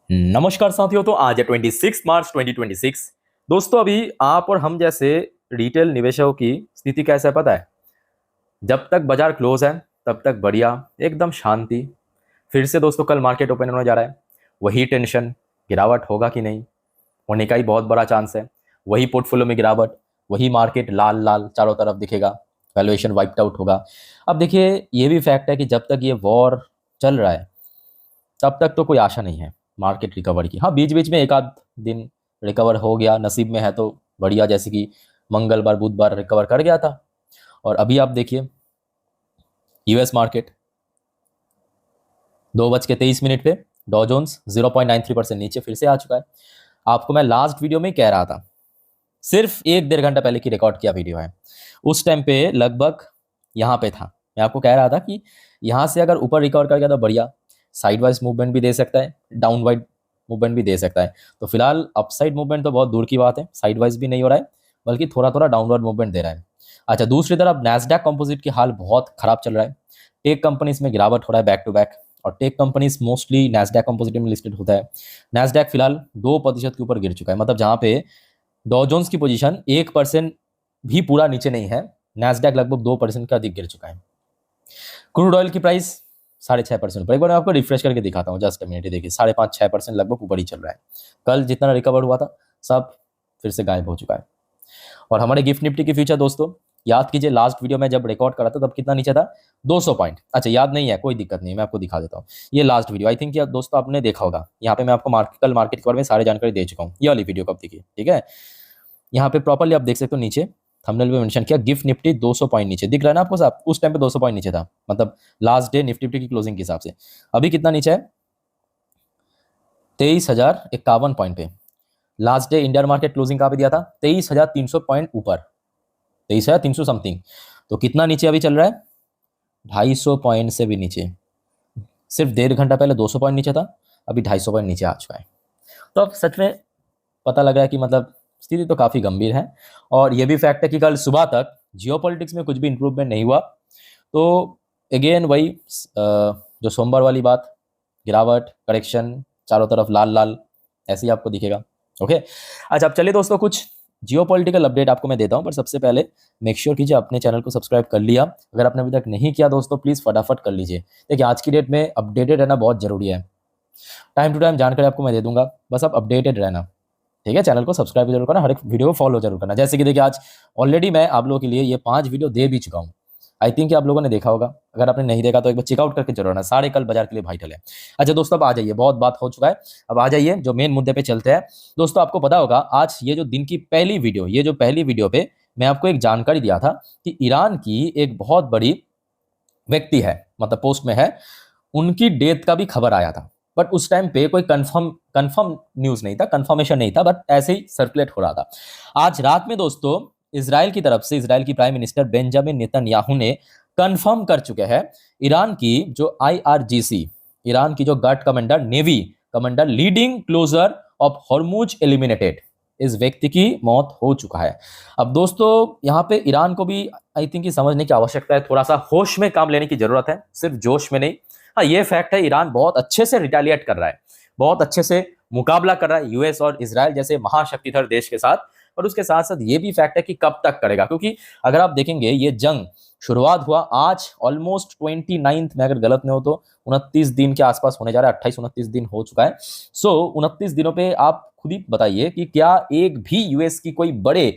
नमस्कार साथियों। तो आज है 26 मार्च 2026। दोस्तों, अभी आप और हम जैसे रिटेल निवेशकों की स्थिति कैसा है पता है? जब तक बाजार क्लोज है तब तक बढ़िया, एकदम शांति। फिर से दोस्तों कल मार्केट ओपन होने जा रहा है। वही टेंशन, गिरावट होगा कि नहीं, होने का ही बहुत बड़ा चांस है। वही पोर्टफोलियो में गिरावट, वही मार्केट लाल लाल चारों तरफ दिखेगा, वैल्यूएशन वाइप्ड आउट होगा। अब देखिए, ये भी फैक्ट है कि जब तक ये वॉर चल रहा है तब तक तो कोई आशा नहीं है मार्केट रिकवर की। हाँ, बीच बीच में एक आध दिन रिकवर हो गया, नसीब में है तो बढ़िया, जैसे कि मंगलवार बुधवार रिकवर कर गया था। और अभी आप देखिए यूएस मार्केट 2:23 पे डॉ जोन्स 0.93% नीचे फिर से आ चुका है। आपको मैं लास्ट वीडियो में कह रहा था, सिर्फ एक डेढ़ घंटा पहले की रिकॉर्ड किया वीडियो है, उस टाइम पे लगभग यहाँ पे था। मैं आपको कह रहा था कि यहाँ से अगर ऊपर रिकवर कर गया तो बढ़िया, साइड वाइज मूवमेंट भी दे सकता है, डाउन वाइड मूवमेंट भी दे सकता है। तो फिलहाल अपसाइड मूवमेंट तो बहुत दूर की बात है, साइड वाइज भी नहीं हो रहा है, बल्कि थोड़ा थोड़ा डाउनवर्ड मूवमेंट दे रहा है। अच्छा, दूसरी तरफ नैस्डैक कंपोजिट की हाल बहुत खराब चल रहा है। टेक कंपनीज में गिरावट हो रहा है बैक टू बैक, और tech companies mostly Nasdaq composite में लिस्टेड होता है। नैस्डैक फिलहाल 2% के ऊपर गिर चुका है, मतलब जहां पे डॉ जोन्स की पोजीशन 1% भी पूरा नीचे नहीं है, नैस्डैक लगभग 2% का अधिक गिर चुका है। क्रूड ऑयल की प्राइस 6.5% ऊपर। एक बार मैं आपको रिफ्रेश करके दिखाता हूँ, जस्ट मिनट, देखिए 5.5-6% लगभग ऊपर ही चल रहा है। कल जितना रिकवर हुआ था सब फिर से गायब हो चुका है। और हमारे गिफ्ट निफ्टी की फ्यूचर दोस्तों, याद कीजिए लास्ट वीडियो में जब रिकॉर्ड करा था तब कितना नीचे था? 200 पॉइंट। अच्छा, याद नहीं है, कोई दिक्कत नहीं है, मैं आपको दिखा देता हूँ। ये लास्ट वीडियो आई थिंक दोस्तों आपने देखा होगा। यहाँ पे मैं आपको कल मार्केट के बारे में सारी जानकारी दे चुका हूँ। ये वाली वीडियो कब देखिए, ठीक है? यहाँ पे प्रॉपर्ली आप देख सकते हो, नीचे थंबनेल में मेंशन किया गिफ्ट निफ्टी 200 पॉइंट नीचे दिख रहा है ना आपको साहब? उस टाइम पे 200 पॉइंट नीचे था, मतलब लास्ट डे निफ्टी की क्लोजिंग के हिसाब से। अभी कितना नीचे है? 23,051 पॉइंट पे। Last day Indian market closing कहाँ पे दिया था? 23,300 पॉइंट ऊपर, 23,300 समथिंग। तो कितना नीचे अभी चल रहा है? 250 पॉइंट से भी नीचे। सिर्फ डेढ़ घंटा पहले 200 पॉइंट नीचे था, अभी 250 पॉइंट नीचे आ चुका है। तो अब सच में पता लग रहा है कि मतलब स्थिति तो काफ़ी गंभीर है। और ये भी फैक्ट है कि कल सुबह तक जियोपॉलिटिक्स में कुछ भी इंप्रूवमेंट नहीं हुआ। तो अगेन वही जो सोमवार वाली बात, गिरावट, करेक्शन, चारों तरफ लाल लाल, ऐसे ही आपको दिखेगा। ओके, अच्छा अब चलिए दोस्तों, कुछ जियोपॉलिटिकल अपडेट आपको मैं देता हूं, पर सबसे पहले मेक श्योर कीजिए अपने चैनल को सब्सक्राइब कर लिया। अगर आपने अभी तक नहीं किया दोस्तों, प्लीज़ फटाफट कर लीजिए। देखिए, आज की डेट में अपडेटेड रहना बहुत जरूरी है। टाइम टू टाइम जानकारी आपको मैं दे दूंगा, बस आप अपडेटेड रहना, ठीक है? चैनल को सब्सक्राइब जरूर करना, हर एक वीडियो को फॉलो जरूर करना। जैसे कि देखिए, आज ऑलरेडी मैं आप लोगों के लिए ये 5 वीडियो दे भी चुका हूँ। आई थिंक आप लोगों ने देखा होगा, अगर आपने नहीं देखा तो एक बार चेकआउट करके जरूर आना। सारे कल बाजार के लिए वाइटल है। अच्छा दोस्तों, अब आ जाइए, बहुत बात हो चुका है, अब आ जाइए जो मेन मुद्दे पे चलते हैं। दोस्तों, आपको पता होगा आज ये जो दिन की पहली वीडियो, ये जो पहली वीडियो पे मैं आपको एक जानकारी दिया था कि ईरान की एक बहुत बड़ी व्यक्ति है, मतलब पोस्ट में है, उनकी डेथ का भी खबर आया था। बट उस टाइम पे कोई कंफर्म न्यूज नहीं था, कंफर्मेशन नहीं था, बट ऐसे ही सर्कुलेट हो रहा था। आज रात में दोस्तों इसराइल की तरफ से, इसराइल की प्राइम मिनिस्टर बेंजामिन नेतन्याहू ने कंफर्म कर चुके हैं ईरान की जो आईआरजीसी, ईरान की जो guard commander, navy commander, leading closure of Hormuz eliminated, इस व्यक्ति की मौत हो चुका है। अब दोस्तों यहाँ पे ईरान को भी आई थिंक समझने की आवश्यकता है, थोड़ा सा होश में काम लेने की जरूरत है, सिर्फ जोश में नहीं। हाँ, ये फैक्ट है, ईरान बहुत अच्छे से रिटेलिएट कर रहा है, बहुत अच्छे से मुकाबला कर रहा है यूएस और इजराइल जैसे महाशक्तिधर देश के साथ। और उसके साथ साथ ये भी फैक्ट है कि कब तक करेगा, क्योंकि अगर आप देखेंगे ये जंग शुरुआत हुआ आज ऑलमोस्ट 29th में, अगर गलत नहीं हो तो 29 दिन के आसपास होने जा रहा है, 28-29 दिन हो चुका है। सो 29 दिनों पे आप खुद ही बताइए कि क्या एक भी यूएस की कोई बड़े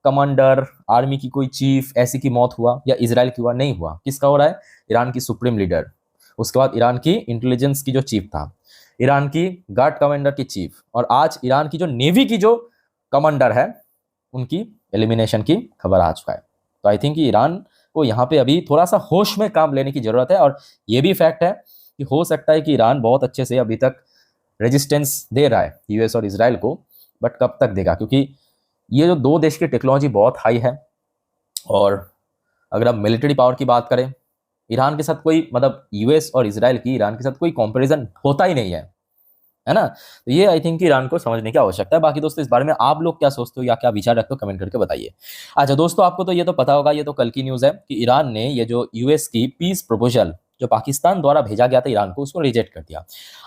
कमांडर, आर्मी की कोई चीफ ऐसी की मौत हुआ, या इजराइल की हुआ? नहीं हुआ। किसका हो रहा है? ईरान की सुप्रीम लीडर, उसके बाद ईरान की इंटेलिजेंस की जो चीफ था, ईरान की गार्ड कमांडर की चीफ, और आज ईरान की जो नेवी की जो कमांडर है, उनकी एलिमिनेशन की खबर आ चुका है। तो आई थिंक ईरान को यहाँ पे अभी थोड़ा सा होश में काम लेने की जरूरत है। और ये भी फैक्ट है कि हो सकता है कि ईरान बहुत अच्छे से अभी तक रेजिस्टेंस दे रहा है यूएस और इजराइल को, बट कब तक देगा? क्योंकि ये जो दो देश की टेक्नोलॉजी बहुत हाई है, और अगर आप मिलिट्री पावर की बात करें, ईरान के साथ कोई, मतलब यूएस और इजराइल की ईरान के साथ कोई कंपैरिजन होता ही नहीं है ना? तो ये आई थिंक ईरान को समझने की आवश्यकता है। बाकी दोस्तों, इस बारे में आप लोग क्या सोचते हो या क्या विचार रखते हो, कमेंट करके बताइए। अच्छा दोस्तों, आपको तो ये तो पता होगा, ये तो कल की न्यूज़ है कि ईरान ने ये जो यूएस की पीस प्रपोजल जो पाकिस्तान द्वारा भेजा गया था ईरान को, उसको रिजेक्ट कर दिया।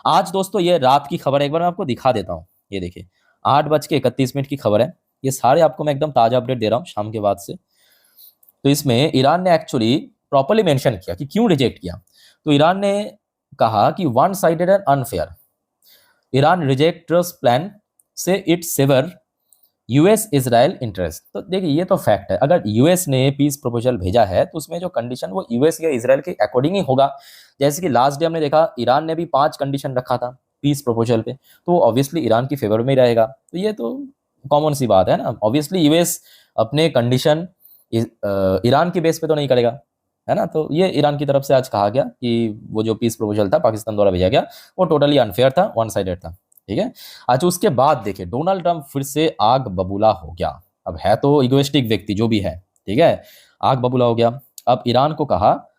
आज दोस्तों ये रात की खबर है, एक बार मैं आपको दिखा देता हूँ। ये देखिए 8:31 की खबर है। ये सारे आपको मैं एकदम ताज़ा अपडेट दे रहा हूँ शाम के बाद से। तो इसमें ईरान ने एक्चुअली प्रॉपरली मेंशन किया कि क्यों रिजेक्ट किया। तो ईरान ने कहा कि one sided and unfair, Iran reject trust plan से it serves US Israel interest. तो देखिए ये तो फैक्ट है, अगर यूएस ने पीस प्रपोजल भेजा है तो उसमें जो कंडीशन वो यूएस या इजराइल के अकॉर्डिंग ही होगा। जैसे कि लास्ट डे हमने देखा ईरान ने भी 5 कंडीशन रखा था पीस प्रपोजल पे, तो ऑब्वियसली ईरान की फेवर में ही रहेगा। तो ये तो कॉमन सी बात है ना। ऑब्वियसली यूएस अपने कंडीशन ईरान की बेस पे तो नहीं करेगा, है ना। तो ये ईरान की तरफ से आज कहा गया कि वो जो पीस प्रपोजल था पाकिस्तान द्वारा भेजा गया वो टोटली अनफेयर था, वन साइडेड था, ठीक है। अच्छा उसके बाद देखिए डोनाल्ड ट्रंप फिर से आग बबूला हो गया। अब है तो इगोइस्टिक व्यक्ति जो भी है, ठीक है, आग बबूला हो गया। अब ईरान को कहा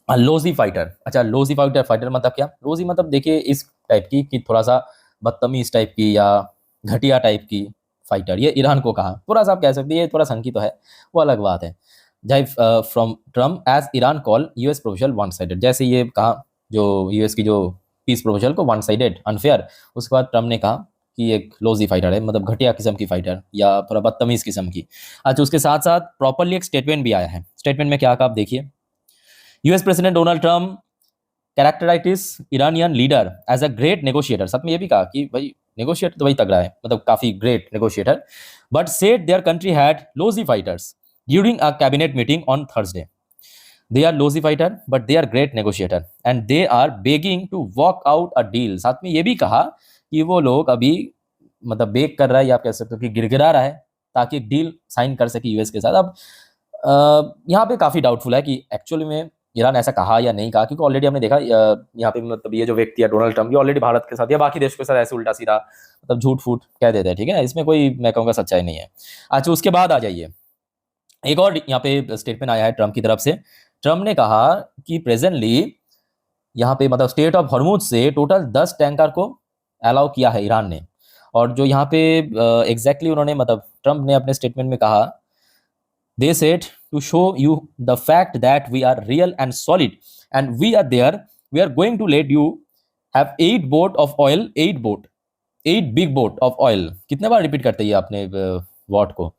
लोजी फाइटर। अच्छा लोजी फाइटर, फाइटर मतलब क्या? लोजी मतलब देखिए इस टाइप की कि थोड़ा सा बदतमीज टाइप की या घटिया टाइप की फाइटर, ये ईरान को कहा। थोड़ा सा आप कह सकते हैं ये थोड़ा संकी तो है, वो अलग बात है। जय from Trump as Iran call US proposal one sided, जैसे ये कहा जो यूएस की जो पीस प्रोपोजल को वन साइडेड अनफेयर, उसके बाद ट्रम्प ने कहा कि एक लोजी फाइटर है, मतलब घटिया किस्म की फाइटर या थोड़ा बदतमीज किस्म की। अच्छा उसके साथ साथ प्रॉपरली एक स्टेटमेंट भी आया है। स्टेटमेंट में क्या कहा आप देखिए, US president Donald Trump characterises Iranian leader as a great negotiator. साथ में ये भी कहा कि भाई नेगोशिएटर तो भाई तगड़ा है, मतलब काफी great negotiator, but said their country had lousy fighters during a cabinet meeting on Thursday. They are lousy fighter but they are great negotiator and they are begging to walk out a deal. साथ में ये भी कहा कि वो लोग अभी मतलब बेग कर रहा है या आप कह सकते हो कि गिड़गिड़ा रहा है ताकि एक डील साइन कर सके यूएस के साथ। अब यहाँ पे काफी डाउटफुल है कि एक्चुअली में ईरान ऐसा कहा या नहीं कहा, क्योंकि ऑलरेडी हमने देखा यहाँ पे मतलब ये जो व्यक्ति है डोनाल्ड ट्रम्प, ये ऑलरेडी भारत के साथ या बाकी देशों के साथ ऐसे उल्टा सीधा मतलब झूठ फूट कह देते हैं, ठीक है। इसमें कोई मैं कहूँगा सच्चाई नहीं है। अच्छा उसके बाद आ जाइए, एक और यहाँ पे स्टेटमेंट आया है ट्रम्प की तरफ से। ट्रम्प ने कहा कि प्रेजेंटली यहाँ पे मतलब स्टेट ऑफ हॉर्मुज से टोटल 10 टैंकर को अलाउ किया है ईरान ने। और जो यहाँ पे एग्जैक्टली उन्होंने मतलब ट्रम्प ने अपने स्टेटमेंट में कहा, they said to show you the fact that we are real and solid and we are there, we are going to let you have 8 big boat of oil। कितने बार repeat करते हैं आपने word को?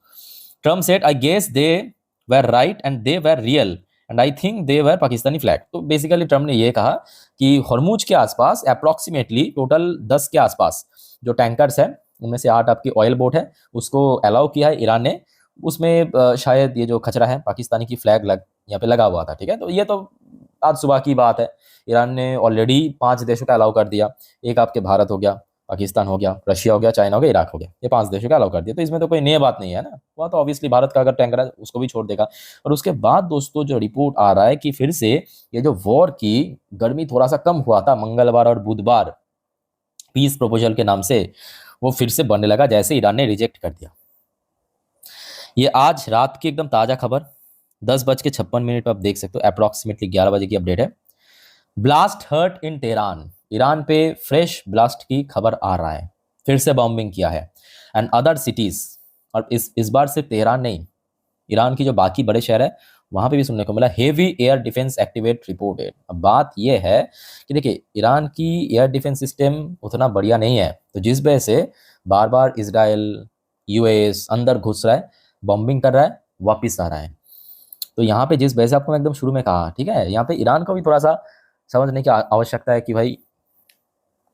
Trump said I guess they were right and they were real and I think they were Pakistani flag. तो basically Trump ने ये कहा कि हॉर्मुज के आसपास अप्रोक्सीमेटली टोटल 10 के आसपास जो टैंकर्स है उनमें से 8 आपकी ऑयल बोट है, उसको अलाउ किया है ईरान ने। उसमें शायद ये जो खचरा है पाकिस्तानी की फ्लैग यहाँ पे लगा हुआ था, ठीक है। तो ये तो आज सुबह की बात है। ईरान ने ऑलरेडी 5 देशों का अलाउ कर दिया, एक आपके भारत हो गया, पाकिस्तान हो गया, रशिया हो गया, चाइना हो गया, इराक हो गया, ये 5 देशों का अलाउ कर दिया। तो इसमें तो कोई नई बात नहीं है ना, वहाँ तो ऑब्वियसली भारत का अगर टैंकर है उसको भी छोड़ देगा। और उसके बाद दोस्तों जो रिपोर्ट आ रहा है कि फिर से ये जो वॉर की गर्मी थोड़ा सा कम हुआ था मंगलवार और बुधवार पीस प्रपोजल के नाम से, वो फिर से बनने लगा जैसे ईरान ने रिजेक्ट कर दिया। ये आज रात की एकदम ताज़ा खबर 10:56 पर आप देख सकते हो, अप्रॉक्सीमेटली 11 बजे की अपडेट है। ब्लास्ट हर्ट इन तेहरान, ईरान पे फ्रेश ब्लास्ट की खबर आ रहा है, फिर से बॉम्बिंग किया है एंड अदर सिटीज। और इस बार सिर्फ तेहरान नहीं, ईरान की जो बाकी बड़े शहर है वहां पे भी सुनने को मिला heavy air defence activate reported. अब बात यह है कि देखिए ईरान की एयर डिफेंस सिस्टम उतना बढ़िया नहीं है, तो जिस वजह से बार बार इसराइल यूएस अंदर घुस रहा है, बॉम्बिंग कर रहा है, वापिस आ रहा है। तो यहाँ पे जिस वजह से आपको मैं एकदम शुरू में कहा, ठीक है, यहाँ पे ईरान को भी थोड़ा सा समझने की आवश्यकता है कि भाई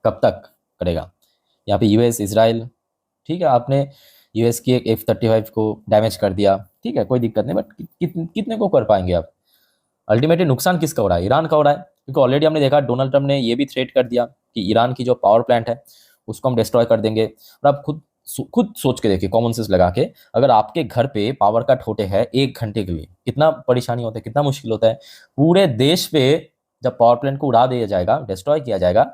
कब तक करेगा। यहाँ पे यूएस इसराइल, ठीक है, आपने यूएस की एक F-35 को डैमेज कर दिया, ठीक है, कोई दिक्कत नहीं, बट कितने को कर पाएंगे आप? अल्टीमेटली नुकसान किसका हो रहा है? ईरान का हो रहा है, क्योंकि ऑलरेडी हमने देखा डोनाल्ड ट्रम्प ने ये भी थ्रेट कर दिया कि ईरान की जो पावर प्लांट है उसको हम डिस्ट्रॉय कर देंगे। और आप खुद सोच के देखिए, कॉमन सेंस लगा के, अगर आपके घर पे पावर कट होते हैं 1 घंटे के लिए, कितना परेशानी होता है, कितना मुश्किल होता है। पूरे देश पे जब पावर प्लांट को उड़ा दिया जाएगा, डिस्ट्रॉय किया जाएगा,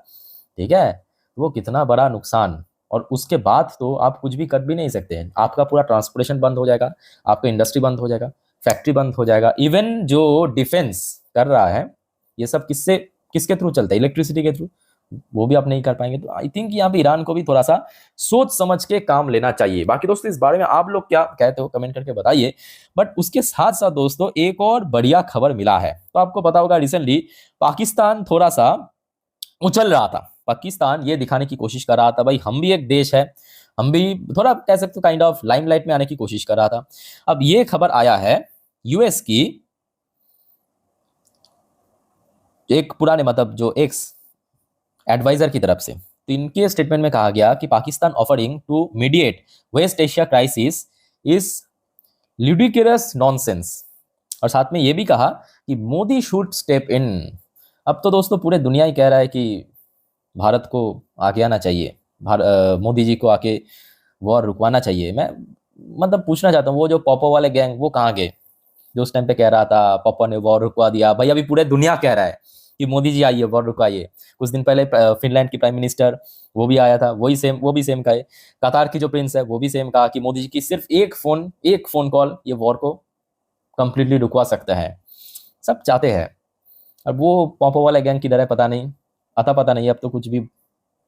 ठीक है, तो वो कितना बड़ा नुकसान। और उसके बाद तो आप कुछ भी कर भी नहीं सकते हैं, आपका पूरा ट्रांसपोर्टेशन बंद हो जाएगा, आपका इंडस्ट्री बंद हो जाएगा, फैक्ट्री बंद हो जाएगा। इवन जो डिफेंस कर रहा है, ये सब किसके थ्रू चलता है? इलेक्ट्रिसिटी के थ्रू। वो भी आप नहीं कर पाएंगे। तो आई थिंक यहाँ पे ईरान को भी थोड़ा सा सोच समझ के काम लेना चाहिए। बाकी दोस्तों इस बारे में आप लोग क्या कहते हो कमेंट करके बताइए। बट उसके साथ साथ दोस्तों एक और बढ़िया खबर मिला है। तो आपको पता होगा रिसेंटली पाकिस्तान थोड़ा सा उछल रहा था। पाकिस्तान ये दिखाने की कोशिश कर रहा था भाई हम भी एक देश है, हम भी थोड़ा कह सकते हो काइंड ऑफ लाइमलाइट में आने की कोशिश कर रहा था। अब ये खबर आया है यूएस की एक पुराने मतलब जो एक्स एडवाइजर की तरफ से। तो इनके स्टेटमेंट में कहा गया कि Pakistan offering to mediate West Asia crisis is ludicrous nonsense. और साथ में ये भी कहा कि मोदी शुड स्टेप इन। अब तो दोस्तों पूरे दुनिया ही कह रहा है कि भारत को आगे आना चाहिए, मोदी जी को आके वॉर रुकवाना चाहिए। मैं मतलब पूछना चाहता हूँ वो जो पॉपो वाले गैंग वो कहाँ गए, जो उस टाइम पे कह रहा था पापा ने वॉर रुकवा दिया। भाई अभी पूरे दुनिया कह रहा है कि मोदी जी आइए वॉर रुकवाइए। कुछ दिन पहले फिनलैंड की प्राइम मिनिस्टर वो भी आया था, वो भी सेम कहे। कतार की जो प्रिंस है वो भी सेम कहा कि मोदी जी की सिर्फ एक फोन कॉल ये वॉर को कंप्लीटली रुकवा सकता है। सब चाहते हैं। अब वो पॉपो वाला गैंग किधर है पता नहीं, पता नहीं। अब तो कुछ भी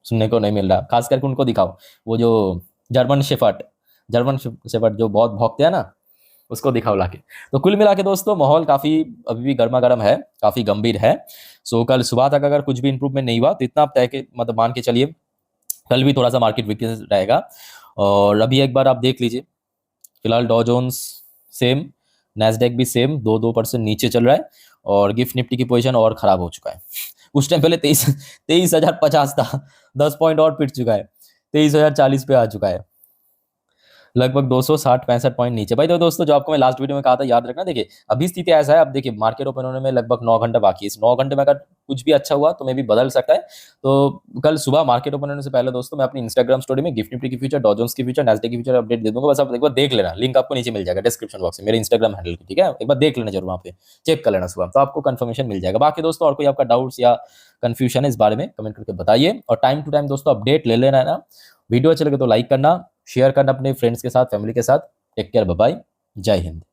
सुनने को नहीं मिल रहा। खास करके उनको दिखाओ वो जो जर्मन शेफर्ड जो बहुत भौंकते हैं ना, उसको दिखाओ लाके। तो कुल मिला के दोस्तों माहौल काफी अभी भी गर्मा गर्म है, काफी गंभीर है। सो कल सुबह तक अगर कुछ भी इंप्रूवमेंट नहीं हुआ तो इतना आप तय के मतलब मान के चलिए कल भी थोड़ा सा मार्केट वीकनेस रहेगा। और अभी एक बार आप देख लीजिए फिलहाल डॉ जोन्स सेम, नैस्डैक भी सेम 2% नीचे चल रहा है। और गिफ्ट निफ्टी की पोजीशन और खराब हो चुका है। कुछ टाइम पहले 23,050 था, 10 पॉइंट और पिट चुका है, 23,040 पे आ चुका है, लगभग 260-65 पॉइंट नीचे। भाई तो दोस्तों जो आपको मैं लास्ट वीडियो में कहा था याद रखना। देखिए अभी स्थिति ऐसा है, अब देखिए मार्केट ओपन होने में लगभग 9 घंटे बाकी है। इस 9 घंटे में अगर कुछ भी अच्छा हुआ तो मैं भी बदल सकता है। तो कल सुबह मार्केट ओपन होने से पहले दोस्तों मैं अपनी इंस्टाग्राम स्टोरी में गिफ्ट निफ्टी की फ्यूचर, डॉ जोन्स की फ्यूचर, नैस्डैक की फ्यूचर अपडेट दे दूंगा। बस आप एक बार देख लेना, लिंक आपको नीचे मिल जाएगा डिस्क्रिप्शन बॉक्स में मेरे इंस्टाग्राम हैंडल की, ठीक है। एक बार देख लेना जरूर, वहाँ पे चेक कर लेना सुबह, तो आपको कंफर्मेशन मिल जाएगा। बाकी दोस्तों और कोई आपका डाउट्स या कंफ्यूजन है इस बारे में कमेंट करके बताइए। और टाइम टू टाइम दोस्तों अपडेट ले लेना है ना। वीडियो अच्छे लगे तो लाइक करना, शेयर करना अपने फ्रेंड्स के साथ, फैमिली के साथ। टेक केयर, बाय बाय, जय हिंद।